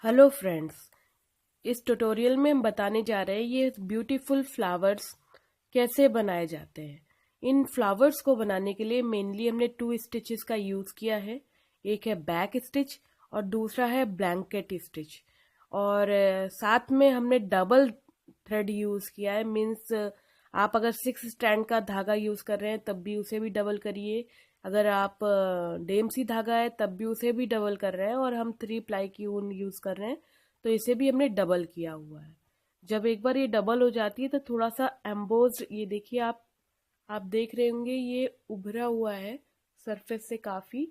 Hello friends, इस tutorial में हम बताने जा रहे हैं ये ब्यूटीफुल फ्लावर्स कैसे बनाए जाते हैं। इन फ्लावर्स को बनाने के लिए मेनली हमने 2 स्टिचेस का यूज़ किया है। एक है बैक स्टिच और दूसरा है ब्लैंकेट स्टिच। और साथ में हमने डबल थ्रेड यूज़ किया है। मीन्स आप अगर 6 स्ट्रैंड का धागा यूज़ कर रहे हैं तब भी उसे भी डबल करिए। अगर आप डेमसी धागा है तब भी उसे भी डबल कर रहे हैं। और हम 3 प्लाई की ऊन यूज़ कर रहे हैं तो इसे भी हमने डबल किया हुआ है। जब एक बार ये डबल हो जाती है तो थोड़ा सा एम्बोज्ड, ये देखिए आप देख रहे होंगे ये उभरा हुआ है सरफेस से काफ़ी।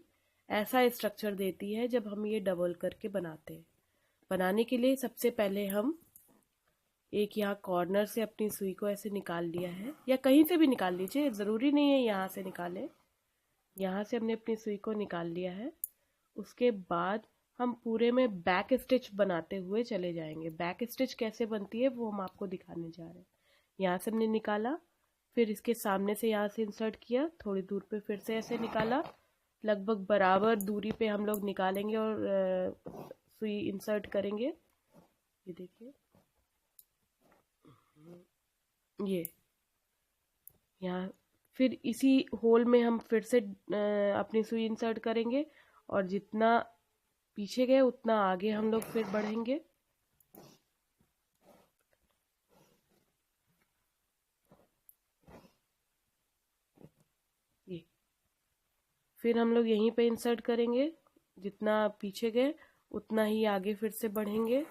ऐसा स्ट्रक्चर देती है जब हम ये डबल करके बनाते हैं। बनाने के लिए सबसे पहले हम एक यहाँ कॉर्नर से अपनी सुई को ऐसे निकाल लिया है, या कहीं से भी निकाल लीजिए, ज़रूरी नहीं है यहाँ से निकालें। यहाँ से हमने अपनी सुई को निकाल लिया है। उसके बाद हम पूरे में बैक स्टिच बनाते हुए चले जाएंगे। बैक स्टिच कैसे बनती है वो हम आपको दिखाने जा रहे हैं। यहाँ से हमने निकाला, फिर इसके सामने से यहाँ से इंसर्ट किया, थोड़ी दूर पे फिर से ऐसे निकाला, लगभग बराबर दूरी पे हम लोग निकालेंगे और सुई इंसर्ट करेंगे। ये देखिए, ये यहाँ फिर इसी होल में हम फिर से अपनी सुई इंसर्ट करेंगे और जितना पीछे गए उतना आगे हम लोग फिर बढ़ेंगे। ये फिर हम लोग यहीं पे इंसर्ट करेंगे, जितना पीछे गए उतना ही आगे फिर से बढ़ेंगे।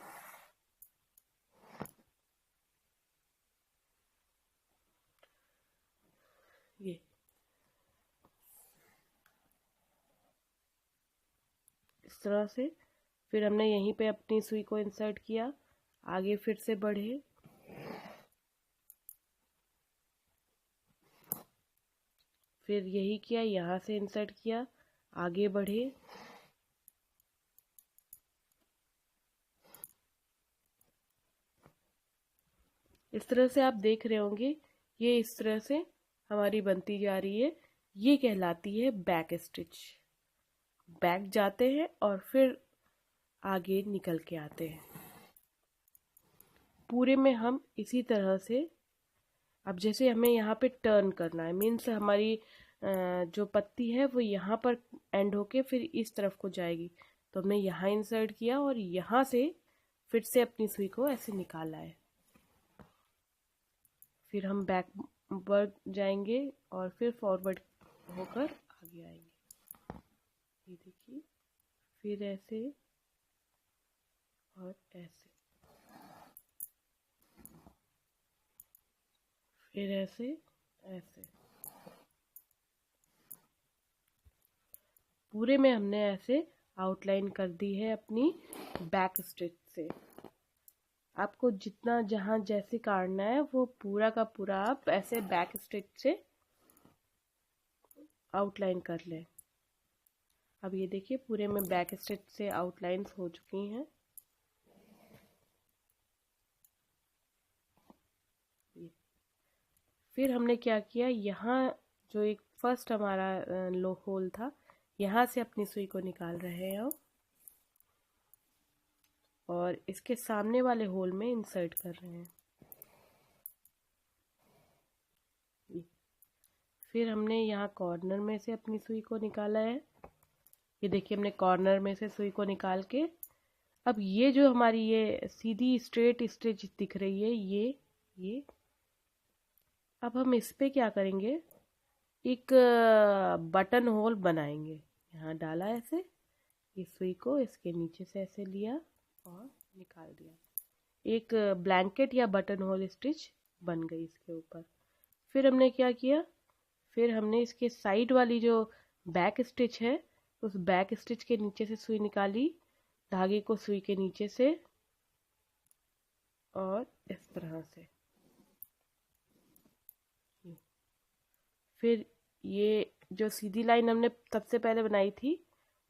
ये इस तरह से फिर हमने यहीं पे अपनी सुई को इंसर्ट किया, आगे फिर से बढ़े। फिर यही किया, यहाँ से इंसर्ट किया, आगे बढ़े। इस तरह से आप देख रहे होंगे ये इस तरह से हमारी बनती जा रही है। ये कहलाती है बैक स्टिच। बैक जाते हैं और फिर आगे निकल के आते हैं। पूरे में हम इसी तरह से, अब जैसे हमें यहाँ पे टर्न करना है, मीन्स हमारी जो पत्ती है वो यहाँ पर एंड होके फिर इस तरफ को जाएगी, तो हमने यहाँ इंसर्ट किया और यहाँ से फिर से अपनी सुई को ऐसे निकाला है। फिर हम बैकवर्ड जाएंगे और फिर फॉरवर्ड होकर आगे आएंगे। ये देखिए, फिर ऐसे और ऐसे, फिर ऐसे ऐसे, पूरे में हमने ऐसे आउटलाइन कर दी है अपनी बैक स्टिच से। आपको जितना जहाँ जैसे काटना है वो पूरा का पूरा आप ऐसे बैक स्टिच से आउटलाइन कर लें। अब ये देखिए पूरे में बैक स्टिच से आउटलाइंस हो चुकी हैं। फिर हमने क्या किया, यहाँ जो एक फर्स्ट हमारा लो होल था, यहाँ से अपनी सुई को निकाल रहे हैं हम और इसके सामने वाले होल में इंसर्ट कर रहे हैं। फिर हमने यहाँ कॉर्नर में से अपनी सुई को निकाला है। ये देखिए हमने कॉर्नर में से सुई को निकाल के, अब ये जो हमारी ये सीधी स्ट्रेट स्टिच दिख रही है, ये अब हम इस पे क्या करेंगे, एक बटन होल बनाएंगे। यहाँ डाला ऐसे, इस सुई को इसके नीचे से ऐसे लिया और निकाल दिया। एक ब्लैंकेट या बटन होल स्टिच बन गई इसके ऊपर। फिर हमने क्या किया, फिर हमने इसके साइड वाली जो बैक स्टिच है उस बैक स्टिच के नीचे से सुई निकाली, धागे को सुई के नीचे से और इस तरह से। फिर ये जो सीधी लाइन हमने सबसे पहले बनाई थी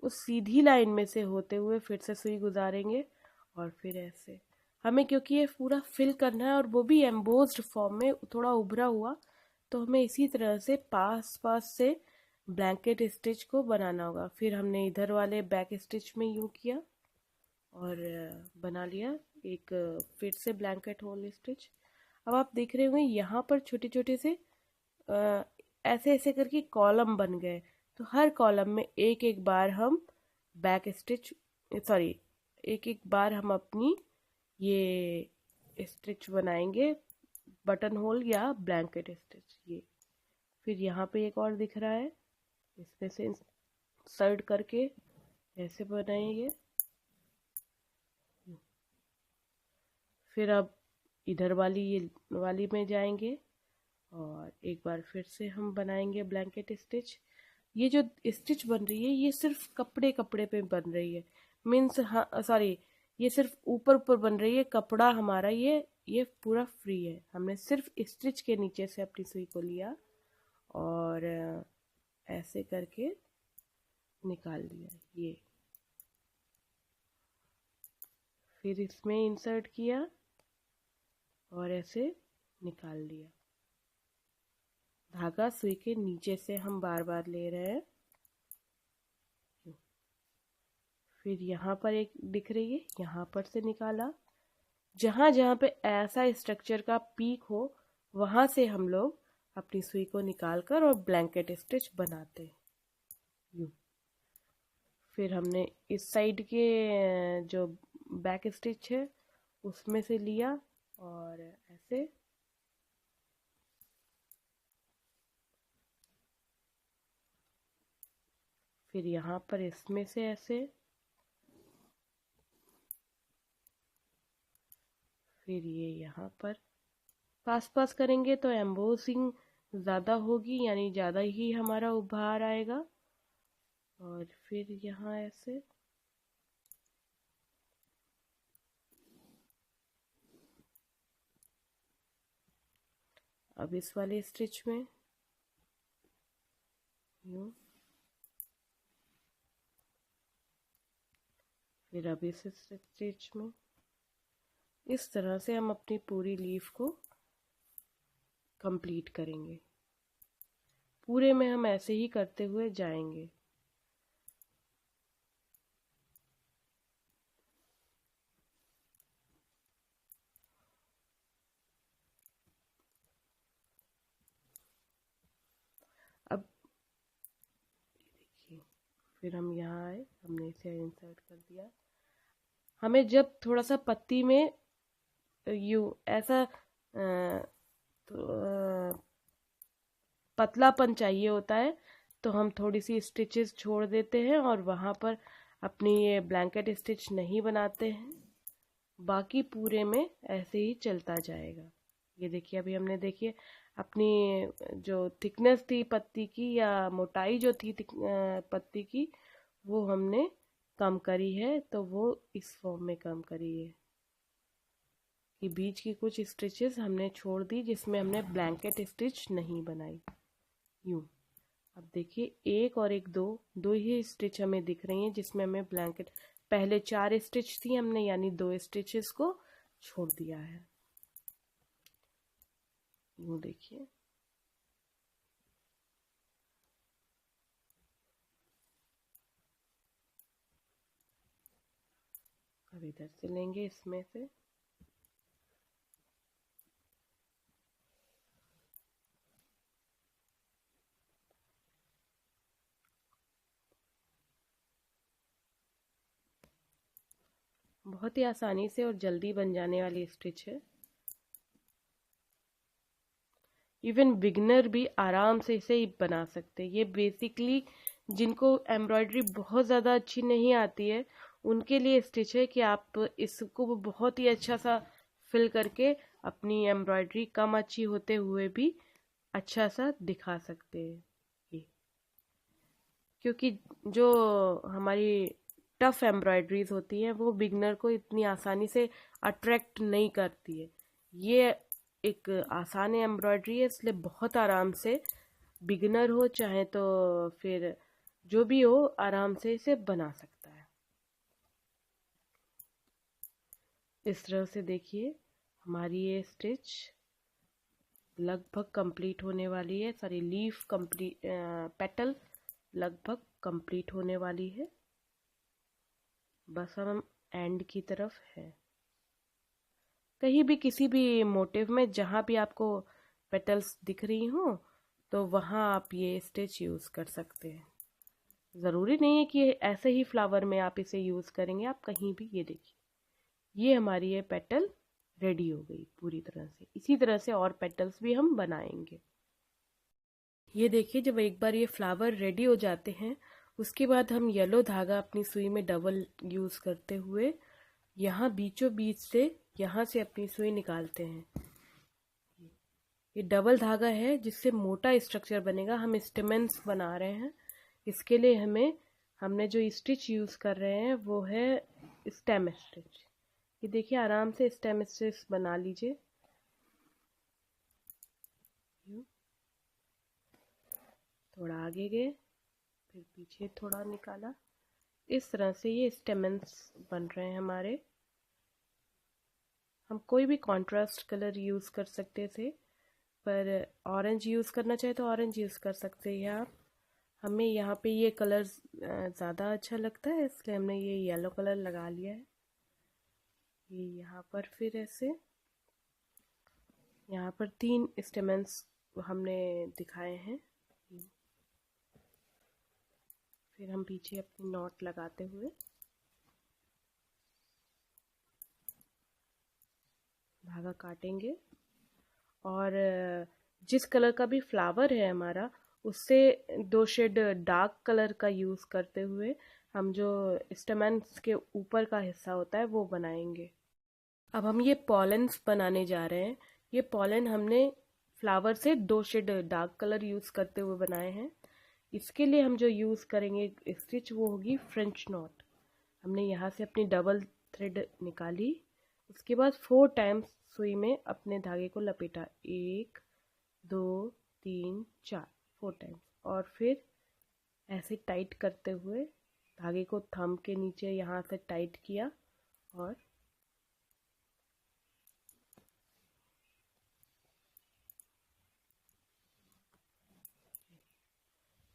उस सीधी लाइन में से होते हुए फिर से सुई गुजारेंगे और फिर ऐसे। हमें क्योंकि ये पूरा फिल करना है और वो भी एम्बोज्ड फॉर्म में, थोड़ा उभरा हुआ, तो हमें इसी तरह से पास पास से ब्लैंकेट स्टिच को बनाना होगा। फिर हमने इधर वाले बैक स्टिच में यूँ किया और बना लिया एक फिर से ब्लैंकेट होल स्टिच। अब आप देख रहे होंगे यहाँ पर छोटे छोटे से ऐसे ऐसे करके कॉलम बन गए, तो हर कॉलम में एक एक बार हम बैक स्टिच सॉरी एक एक बार हम अपनी ये स्टिच बनाएंगे, बटन होल या ब्लैंकेट स्टिच। ये फिर यहाँ पे एक और दिख रहा है, इसमें से इंसर्ट करके ऐसे बनाएंगे। फिर अब इधर वाली ये वाली में जाएंगे और एक बार फिर से हम बनाएंगे ब्लैंकेट स्टिच। ये जो स्टिच बन रही है ये सिर्फ कपड़े कपड़े पे बन रही है, मीन्स हाँ सॉरी ये सिर्फ ऊपर ऊपर बन रही है, कपड़ा हमारा ये पूरा फ्री है। हमने सिर्फ स्टिच के नीचे से अपनी सुई को लिया और ऐसे करके निकाल दिया ये, फिर इसमें इंसर्ट किया और ऐसे निकाल लिया। धागा सुई के नीचे से हम बार बार ले रहे हैं। फिर यहाँ पर एक दिख रही है, यहाँ पर से निकाला। जहाँ जहाँ पे ऐसा स्ट्रक्चर का पीक हो वहां से हम लोग अपनी सुई को निकालकर और ब्लैंकेट स्टिच बनाते हैं। फिर हमने इस साइड के जो बैक स्टिच है उसमें से लिया और ऐसे फिर यहाँ पर इसमें से ऐसे, फिर ये यहाँ पर पास पास करेंगे तो एम्बोसिंग ज़्यादा होगी, यानी ज़्यादा ही हमारा उभार आएगा। और फिर यहाँ ऐसे अब इस वाले स्टिच में यूं, फिर अब इस स्टिच में, इस तरह से हम अपनी पूरी लीफ को कंप्लीट करेंगे। पूरे में हम ऐसे ही करते हुए जाएंगे। अब देखिए फिर हम यहाँ आए, हमने इसे इंसर्ट कर दिया। हमें जब थोड़ा सा पत्ती में यू ऐसा पतलापन चाहिए होता है तो हम थोड़ी सी स्टिचेस छोड़ देते हैं और वहाँ पर अपनी ये ब्लैंकेट स्टिच नहीं बनाते हैं, बाकी पूरे में ऐसे ही चलता जाएगा। ये देखिए अभी हमने देखिए अपनी जो थिकनेस थी पत्ती की या मोटाई जो थी पत्ती की वो हमने कम करी है, तो वो इस फॉर्म में कम करी है कि बीच की कुछ स्टिचेस हमने छोड़ दी जिसमें हमने ब्लैंकेट स्टिच नहीं बनाई। यूं अब देखिए एक और एक दो ही स्टिच हमें दिख रही हैं जिसमें हमें ब्लैंकेट, पहले 4 स्टिच थी हमने यानी 2 स्टिचेस को छोड़ दिया है। यूं देखिए अब इधर से लेंगे इसमें से, बहुत ही आसानी से और जल्दी बन जाने वाली स्टिच है। इवन बिगनर भी आराम से इसे बना सकते हैं। ये बेसिकली जिनको एम्ब्रॉयडरी बहुत ज़्यादा अच्छी नहीं आती है उनके लिए स्टिच है कि आप इसको बहुत ही अच्छा सा फिल करके अपनी एम्ब्रॉयडरी कम अच्छी होते हुए भी अच्छा सा दिखा सकते हैं। ये क्योंकि जो हमारी टफ एम्ब्रॉयडरीज होती हैं वो बिगनर को इतनी आसानी से अट्रैक्ट नहीं करती है। ये एक आसान एम्ब्रॉयडरी है इसलिए बहुत आराम से बिगनर हो चाहे तो फिर जो भी हो आराम से इसे बना सकता है। इस तरह से देखिए हमारी ये स्टिच लगभग कंप्लीट होने वाली है, सॉरी लीफ कंप्लीट पेटल लगभग कंप्लीट होने वाली है। बस हम एंड की तरफ है। कहीं भी किसी भी मोटिव में जहाँ भी आपको पेटल्स दिख रही हो तो वहाँ आप ये स्टिच यूज़ कर सकते हैं। ज़रूरी नहीं है कि ऐसे ही फ्लावर में आप इसे यूज़ करेंगे, आप कहीं भी। ये देखिए, ये हमारी ये पेटल रेडी हो गई पूरी तरह से। इसी तरह से और पेटल्स भी हम बनाएंगे। ये देखिए, जब एक बार ये फ्लावर रेडी हो जाते हैं उसके बाद हम येलो धागा अपनी सुई में डबल यूज़ करते हुए यहाँ बीचों बीच से यहाँ से अपनी सुई निकालते हैं। ये डबल धागा है जिससे मोटा स्ट्रक्चर बनेगा। हम स्टेमेंस बना रहे हैं, इसके लिए हमने जो स्टिच यूज़ कर रहे हैं वो है स्टेम स्टिच। ये देखिए, आराम से स्टेम स्टिच बना लीजिए। थोड़ा आगे गए, फिर पीछे थोड़ा निकाला। इस तरह से ये स्टेमेंस बन रहे हैं हमारे। हम कोई भी कॉन्ट्रास्ट कलर यूज़ कर सकते थे, पर ऑरेंज यूज़ करना चाहे तो ऑरेंज यूज़ कर सकते हैं आप। हमें यहाँ पे ये कलर ज़्यादा अच्छा लगता है, इसलिए हमने ये येलो कलर लगा लिया है। ये यहाँ पर फिर ऐसे यहाँ पर 3 स्टेमेंस हमने दिखाए हैं। फिर हम पीछे अपनी नॉट लगाते हुए धागा काटेंगे और जिस कलर का भी फ्लावर है हमारा उससे 2 शेड डार्क कलर का यूज़ करते हुए हम जो स्टेमेंस के ऊपर का हिस्सा होता है वो बनाएंगे। अब हम ये पॉलेंस बनाने जा रहे हैं। ये पॉलन हमने फ्लावर से 2 शेड डार्क कलर यूज़ करते हुए बनाए हैं। इसके लिए हम जो यूज़ करेंगे स्टिच वो होगी फ्रेंच नॉट। हमने यहाँ से अपनी डबल थ्रेड निकाली, उसके बाद 4 टाइम्स सुई में अपने धागे को लपेटा। 1 2 3 4 4 टाइम्स, और फिर ऐसे टाइट करते हुए धागे को थंब के नीचे यहाँ से टाइट किया और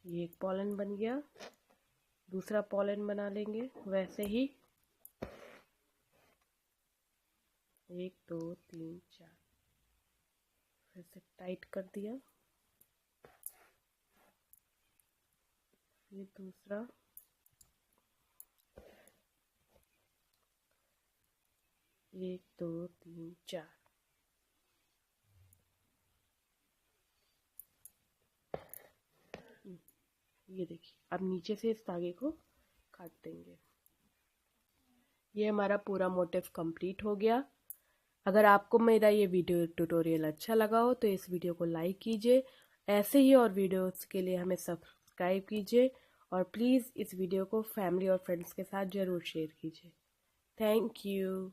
ये एक पॉलन बन गया। दूसरा पॉलन बना लेंगे वैसे ही। 1 2 3 4 फिर से टाइट कर दिया। फिर दूसरा, एक दो तीन चार। ये देखिए, अब नीचे से इस धागे को काट देंगे। ये हमारा पूरा मोटिव कंप्लीट हो गया। अगर आपको मेरा ये वीडियो ट्यूटोरियल अच्छा लगा हो तो इस वीडियो को लाइक कीजिए। ऐसे ही और वीडियोस के लिए हमें सब्सक्राइब कीजिए और प्लीज़ इस वीडियो को फैमिली और फ्रेंड्स के साथ ज़रूर शेयर कीजिए। Thank you.